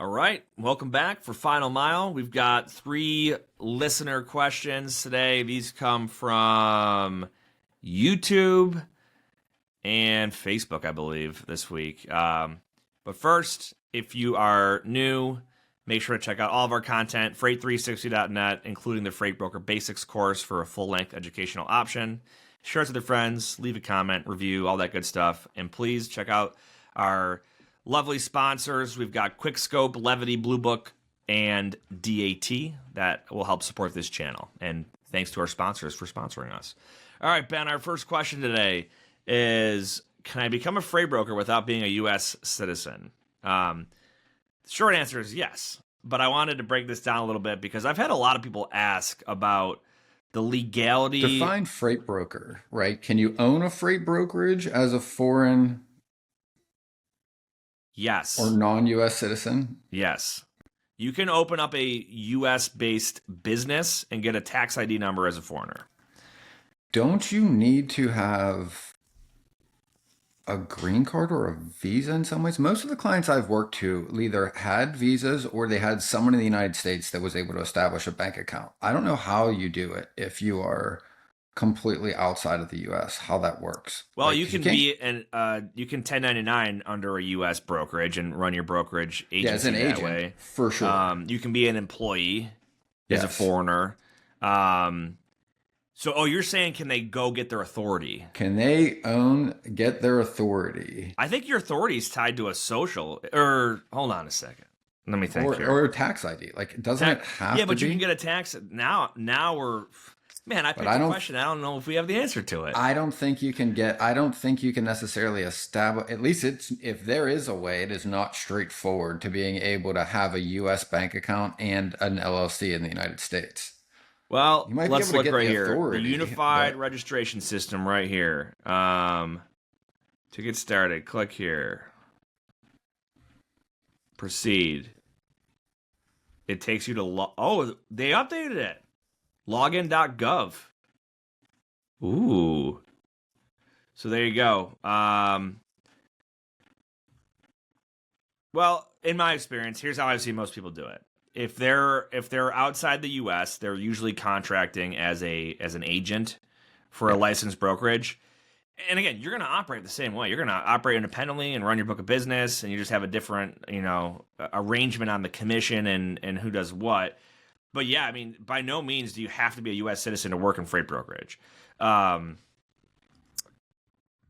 All right, welcome back for Final Mile. We've got 3 listener questions today. These come from YouTube and Facebook, I believe, this week. But first, if you are new, make sure to check out all of our content, freight360.net, including the Freight Broker Basics course for a full-length educational option. Share it with your friends, leave a comment, review, all that good stuff. And please check out our lovely sponsors. We've got QuickScope, Levity, Blue Book, and DAT that will help support this channel. And thanks to our sponsors for sponsoring us. All right, Ben, our first question today is, can I become a freight broker without being a U.S. citizen? The short answer is yes. But I wanted to break this down a little bit because I've had a lot of people ask about the legality. Define freight broker, right? Can you own a freight brokerage as a foreign Yes. or non-U.S. citizen? Yes. You can open up a U.S.-based business and get a tax ID number as a foreigner. Don't you need to have a green card or a visa in some ways? Most of the clients I've worked to either had visas or they had someone in the United States that was able to establish a bank account. I don't know how you do it if you are completely outside of the U.S., how that works. Well, you can be you can 1099 under a U.S. brokerage and run your brokerage agency as an that agent, way. for sure. You can be an employee as a foreigner. So, you're saying can they go get their authority? Can they get their authority? I think your authority is tied to a social, or hold on a second. Let me think here. Or a tax ID. Like, doesn't it have to be? Yeah, but you can get a tax. Now we're... Man, I picked a question. I don't know if we have the answer to it. I don't think you can necessarily establish, at least if there is a way, it is not straightforward to being able to have a U.S. bank account and an LLC in the United States. Well, let's look right here. The Unified Registration System right here. To get started, click here. Proceed. It takes you to they updated it. Login.gov. Ooh. So there you go. Well, in my experience, here's how I've seen most people do it. If they're outside the US, they're usually contracting as an agent for a licensed brokerage. And again, you're going to operate the same way. You're going to operate independently and run your book of business, and you just have a different, arrangement on the commission and who does what. But yeah, I mean, by no means do you have to be a U.S. citizen to work in freight brokerage.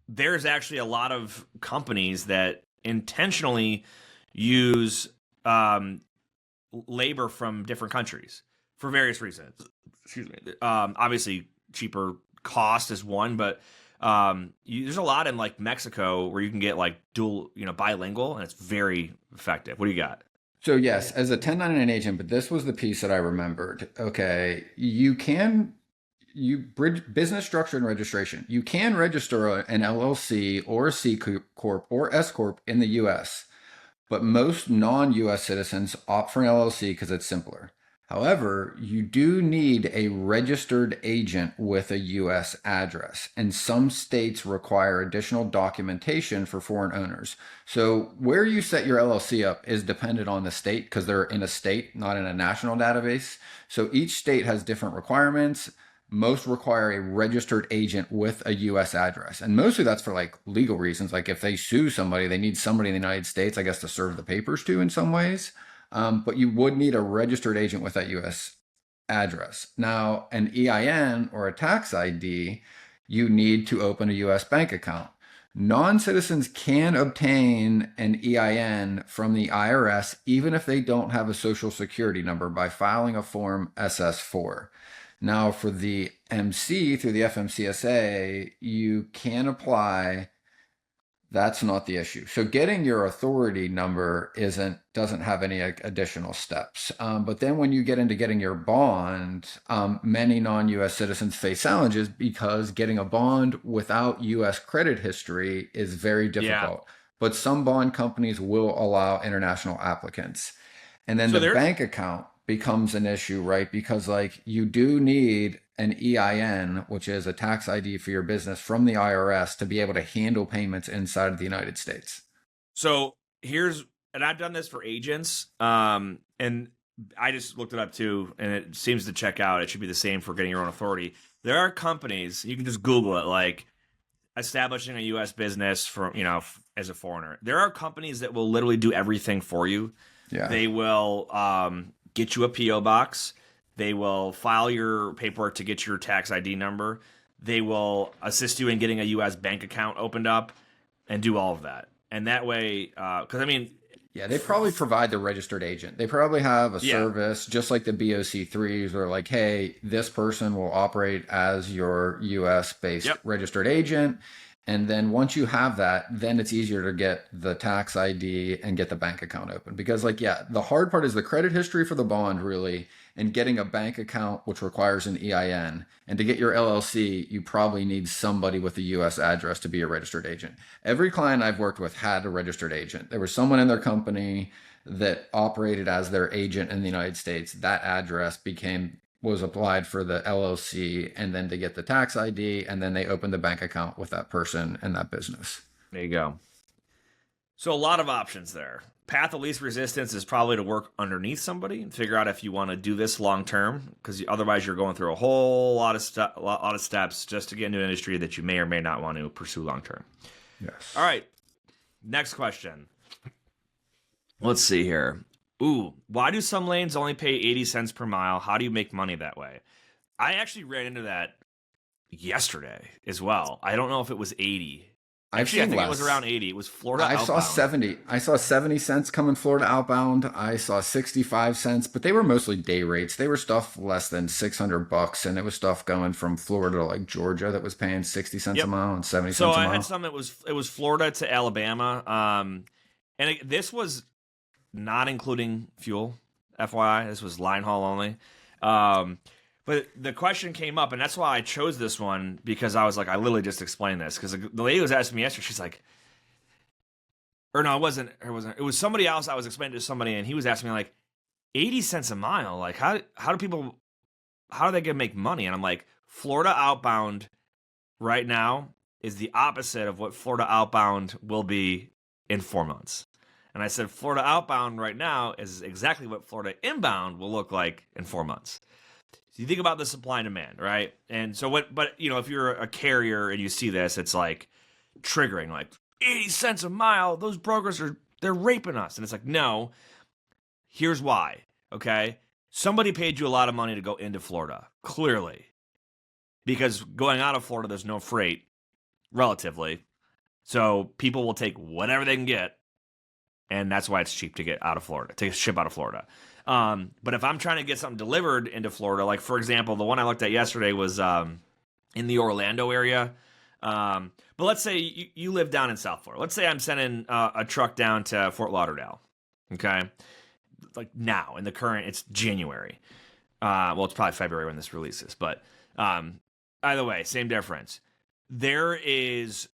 There's actually a lot of companies that intentionally use labor from different countries for various reasons. Excuse me. Obviously, cheaper cost is one, but there's a lot in like Mexico where you can get like dual, bilingual, and it's very effective. What do you got? So yes, as a 1099 agent, but this was the piece that I remembered. Okay, business structure and registration. You can register an LLC or a C Corp or S Corp in the US, but most non-US citizens opt for an LLC because it's simpler. However, you do need a registered agent with a U.S. address, and some states require additional documentation for foreign owners. So where you set your LLC up is dependent on the state because they're in a state, not in a national database. So each state has different requirements. Most require a registered agent with a U.S. address. And mostly that's for like legal reasons. Like if they sue somebody, they need somebody in the United States, I guess, to serve the papers to in some ways. But you would need a registered agent with that U.S. address. Now, an EIN or a tax ID, you need to open a U.S. bank account. Non-citizens can obtain an EIN from the IRS even if they don't have a social security number by filing a form SS4. Now, for the MC through the FMCSA, you can apply. That's not the issue. So getting your authority number doesn't have any additional steps. But then when you get into getting your bond, many non-U.S. citizens face challenges because getting a bond without U.S. credit history is very difficult. Yeah. But some bond companies will allow international applicants. And then the bank account becomes an issue, right? Because like you do need an EIN, which is a tax ID for your business from the IRS to be able to handle payments inside of the United States. So here's and I've done this for agents, and I just looked it up too, and it seems to check out. It should be the same for getting your own authority. There are companies, you can just Google it, like establishing a U.S. business for, as a foreigner. There are companies that will literally do everything for you. Yeah. They will get you a P.O. box. They will file your paperwork to get your tax ID number. They will assist you in getting a U.S. bank account opened up and do all of that. And that way, because yeah, they probably provide the registered agent. They probably have a service just like the BOC3s where like, hey, this person will operate as your US based registered agent. And then once you have that, then it's easier to get the tax ID and get the bank account open. Because the hard part is the credit history for the bond really, and getting a bank account, which requires an EIN. And to get your LLC, you probably need somebody with a US address to be a registered agent. Every client I've worked with had a registered agent. There was someone in their company that operated as their agent in the United States. That address was applied for the LLC, and then to get the tax ID, and then they opened the bank account with that person and that business. There you go. So a lot of options there. Path of least resistance is probably to work underneath somebody and figure out if you want to do this long term, because otherwise you're going through a whole lot of steps just to get into an industry that you may or may not want to pursue long term. Yes. All right. Next question. Let's see here. Ooh, why do some lanes only pay 80 cents per mile? How do you make money that way? I actually ran into that yesterday as well. I don't know if it was 80. Actually, I think it was around 80. It was Florida outbound. Saw 70. I saw 70 cents coming Florida outbound. I saw 65 cents, but they were mostly day rates. They were stuff less than $600, and it was stuff going from Florida to like Georgia that was paying 60 cents a mile and 70 cents a mile. So I had some, it was Florida to Alabama. This was not including fuel, FYI. This was line haul only. But the question came up, and that's why I chose this one, because I was like, I literally just explained this. Because the lady was asking me yesterday, she's like, or no, it wasn't. It was somebody else I was explaining to somebody, and he was asking me like, 80 cents a mile? Like, how do they get make money? And I'm like, Florida outbound right now is the opposite of what Florida outbound will be in 4 months. And I said, Florida outbound right now is exactly what Florida inbound will look like in 4 months. So you think about the supply and demand, right? And so but if you're a carrier and you see this, it's like triggering, like 80 cents a mile, those brokers they're raping us. And it's like, no, here's why, okay? Somebody paid you a lot of money to go into Florida, clearly. Because going out of Florida, there's no freight, relatively. So people will take whatever they can get. And that's why it's cheap to get out of Florida, to ship out of Florida. But if I'm trying to get something delivered into Florida, like, for example, the one I looked at yesterday was in the Orlando area. But let's say you live down in South Florida. Let's say I'm sending a truck down to Fort Lauderdale, okay? Like now, in the current, it's January. Well, it's probably February when this releases. But either way, same difference. There is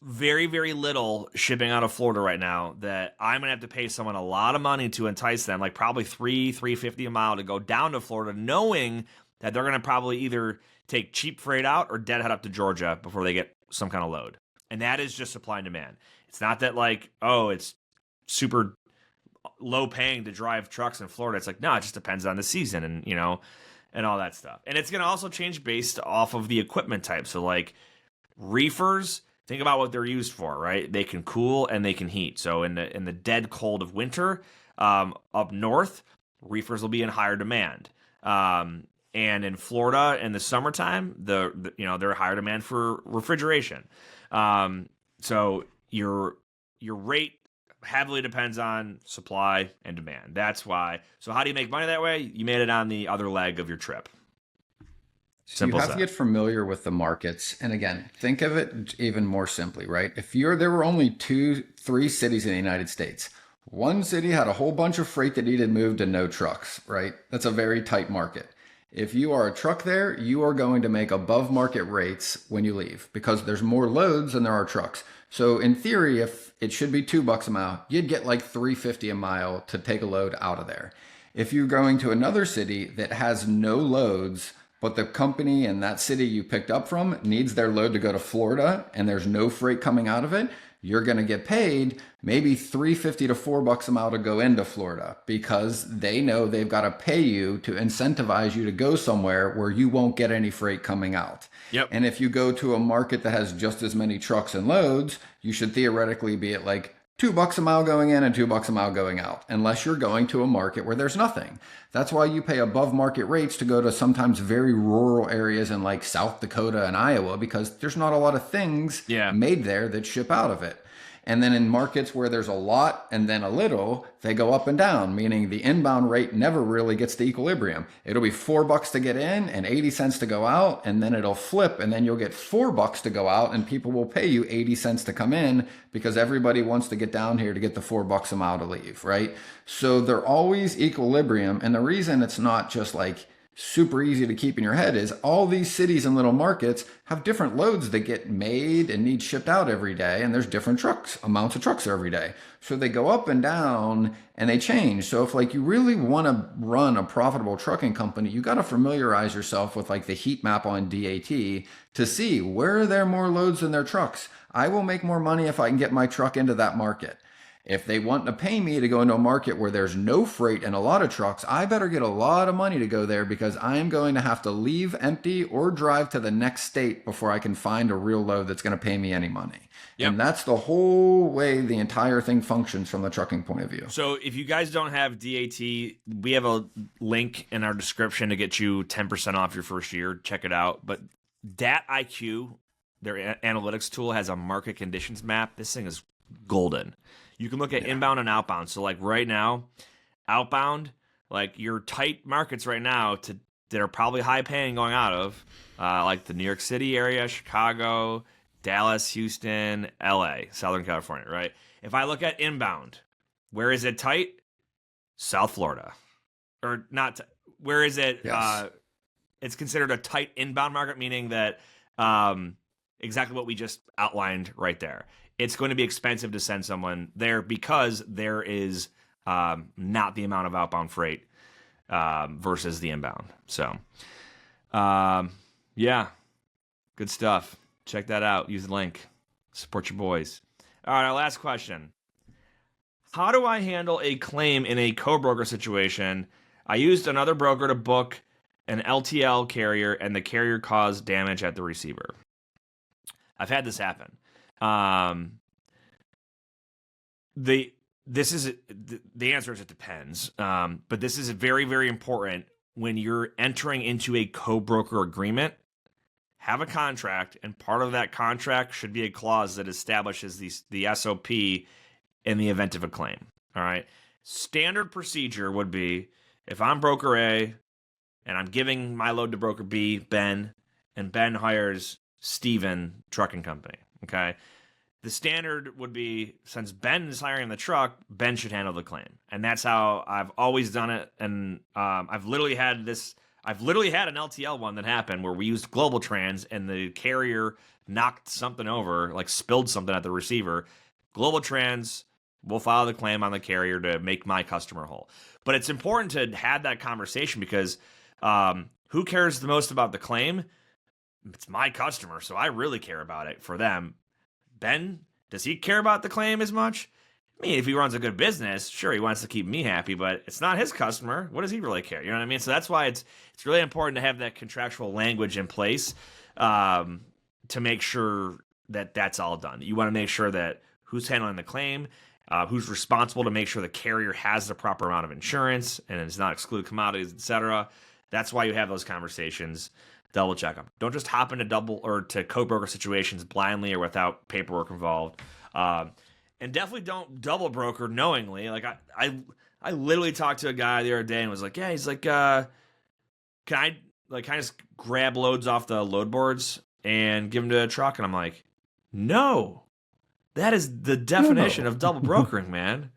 very, very little shipping out of Florida right now that I'm going to have to pay someone a lot of money to entice them, like probably $3.50 a mile to go down to Florida, knowing that they're going to probably either take cheap freight out or deadhead up to Georgia before they get some kind of load. And that is just supply and demand. It's not that like, oh, it's super low paying to drive trucks in Florida. It's like, no, it just depends on the season and, and all that stuff. And it's going to also change based off of the equipment type. So like reefers, think about what they're used for, right? They can cool and they can heat. So in the dead cold of winter, up north, reefers will be in higher demand. And in Florida in the summertime, they're higher demand for refrigeration. So your rate heavily depends on supply and demand. That's why. So how do you make money that way? You made it on the other leg of your trip. Simple you have to get familiar with the markets. And again, think of it even more simply, right? There were only 2-3 cities in the United States. One city had a whole bunch of freight that needed moved and no trucks, right? That's a very tight market. If you are a truck there, you are going to make above market rates when you leave because there's more loads than there are trucks. So in theory, if it should be $2 a mile, you'd get like $3.50 a mile to take a load out of there. If you're going to another city that has no loads, but the company in that city you picked up from needs their load to go to Florida and there's no freight coming out of it, you're going to get paid maybe $3.50 to $4 a mile to go into Florida because they know they've got to pay you to incentivize you to go somewhere where you won't get any freight coming out. Yep. And if you go to a market that has just as many trucks and loads, you should theoretically be at like $2 a mile going in and $2 a mile going out, unless you're going to a market where there's nothing. That's why you pay above market rates to go to sometimes very rural areas in like South Dakota and Iowa, because there's not a lot of things made there that ship out of it. And then in markets where there's a lot and then a little, they go up and down, meaning the inbound rate never really gets to equilibrium. It'll be $4 to get in and 80 cents to go out, and then it'll flip, and then you'll get $4 to go out, and people will pay you 80 cents to come in because everybody wants to get down here to get the $4 a mile to leave, right? So they're always equilibrium. And the reason it's not just like super easy to keep in your head is all these cities and little markets have different loads that get made and need shipped out every day, and there's different amounts of trucks every day, so they go up and down and they change. So if like you really want to run a profitable trucking company, you got to familiarize yourself with like the heat map on DAT to see where are there more loads than their trucks. I will make more money if I can get my truck into that market. If they want to pay me to go into a market where there's no freight and a lot of trucks, I better get a lot of money to go there because I am going to have to leave empty or drive to the next state before I can find a real load that's going to pay me any money. Yep. And that's the whole way the entire thing functions from the trucking point of view. So if you guys don't have DAT, we have a link in our description to get you 10% off your first year. Check it out. But DAT IQ, their analytics tool, has a market conditions map. This thing is golden. You can look at inbound and outbound. So like right now, outbound, like your tight markets right now that are probably high paying going out of, like the New York City area, Chicago, Dallas, Houston, LA, Southern California, right? If I look at inbound, where is it tight? South Florida. Or not, where is it? Yes. It's considered a tight inbound market, meaning that exactly what we just outlined right there. It's going to be expensive to send someone there because there is not the amount of outbound freight versus the inbound. So, yeah, good stuff. Check that out. Use the link. Support your boys. All right, our last question. How do I handle a claim in a co-broker situation? I used another broker to book an LTL carrier, and the carrier caused damage at the receiver. I've had this happen. The answer is it depends. But this is very, very important when you're entering into a co-broker agreement. Have a contract, and part of that contract should be a clause that establishes the SOP in the event of a claim. All right. Standard procedure would be if I'm broker A and I'm giving my load to broker B, Ben, and Ben hires Steven Trucking Company. Okay. The standard would be, since Ben is hiring the truck, Ben should handle the claim. And that's how I've always done it. And I've literally had an LTL one that happened where we used Global Trans and the carrier knocked something over, like spilled something at the receiver. Global Trans will file the claim on the carrier to make my customer whole. But it's important to have that conversation because who cares the most about the claim? It's my customer, so I really care about it for them. Ben, does he care about the claim as much? I mean, if he runs a good business, sure, he wants to keep me happy, but it's not his customer. What does he really care? You know what I mean? So that's why it's really important to have that contractual language in place to make sure that that's all done. You want to make sure that who's handling the claim, who's responsible to make sure the carrier has the proper amount of insurance and it's not exclude commodities, etc. That's why you have those conversations. Double check them. Don't just hop into to co-broker situations blindly or without paperwork involved. And definitely don't double broker knowingly. Like I literally talked to a guy the other day and was like, yeah, he's like, can I just grab loads off the load boards and give them to a truck? And I'm like, no, that is the definition of double brokering, man.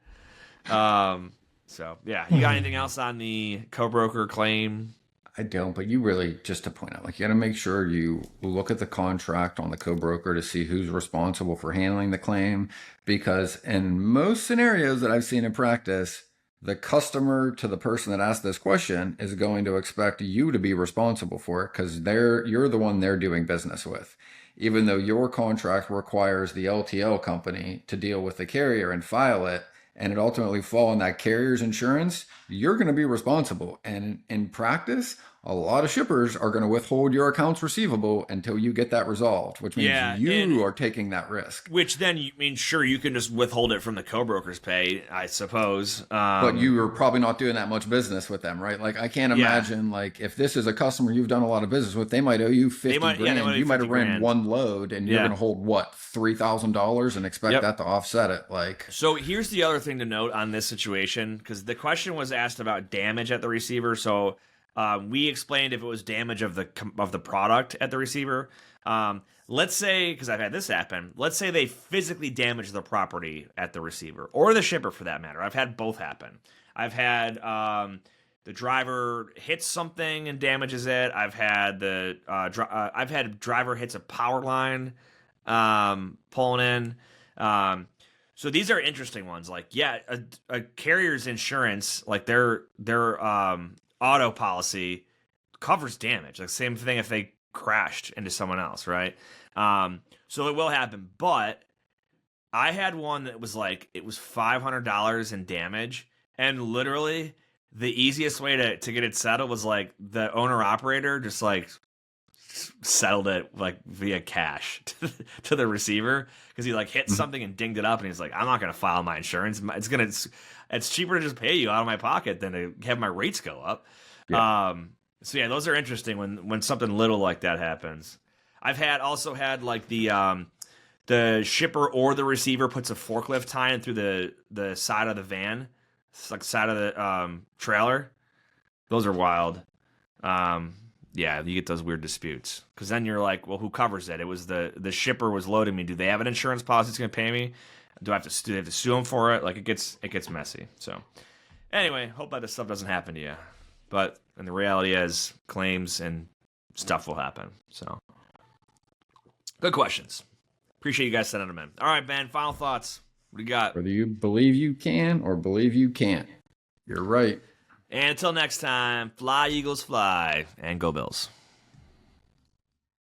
So yeah, you got anything else on the co-broker claim? I don't, but you really, just to point out, like you got to make sure you look at the contract on the co-broker to see who's responsible for handling the claim, because in most scenarios that I've seen in practice, the customer to the person that asked this question is going to expect you to be responsible for it because you're the one they're doing business with. even though your contract requires the LTL company to deal with the carrier and file it, and it ultimately fall on that carrier's insurance, you're going to be responsible. And in practice, a lot of shippers are going to withhold your accounts receivable until you get that resolved, which means you are taking that risk. Which then, sure, you can just withhold it from the co-broker's pay, I suppose. But you are probably not doing that much business with them, right? Like, I can't imagine, like, if this is a customer you've done a lot of business with, they might owe you 50 grand. You might have ran one load, and you're going to hold, what, $3,000 and expect that to offset it. Like, so here's the other thing to note on this situation, because the question was asked about damage at the receiver. So we explained if it was damage of the product at the receiver. Let's say, because I've had this happen, let's say they physically damage the property at the receiver, or the shipper for that matter. I've had both happen. I've had the driver hits something and damages it. I've had driver hits a power line pulling in. So these are interesting ones. Like, a carrier's insurance, like their auto policy covers damage. Like, same thing if they crashed into someone else, right? So it will happen. But I had one that was like, it was $500 in damage, and literally the easiest way to get it settled was like the owner operator just like settled it like via cash to the receiver, because he like hit something and dinged it up, and he's like, I'm not gonna file my insurance. It's cheaper to just pay you out of my pocket than to have my rates go up. So yeah, those are interesting when something little like that happens. I've also had like the shipper or the receiver puts a forklift tie in through the side of the van. It's like side of the trailer. Those are wild. Yeah, you get those weird disputes, because then you're like, well, who covers it? It was the shipper was loading me. Do they have an insurance policy that's going to pay me? Do they have to sue them for it? Like, it gets messy. So anyway, hope that this stuff doesn't happen to you. But and the reality is, claims and stuff will happen. So good questions. Appreciate you guys sending them in. All right, Ben, final thoughts. What do you got? Whether you believe you can or believe you can't, you're right. And until next time, fly, Eagles, fly, and go Bills.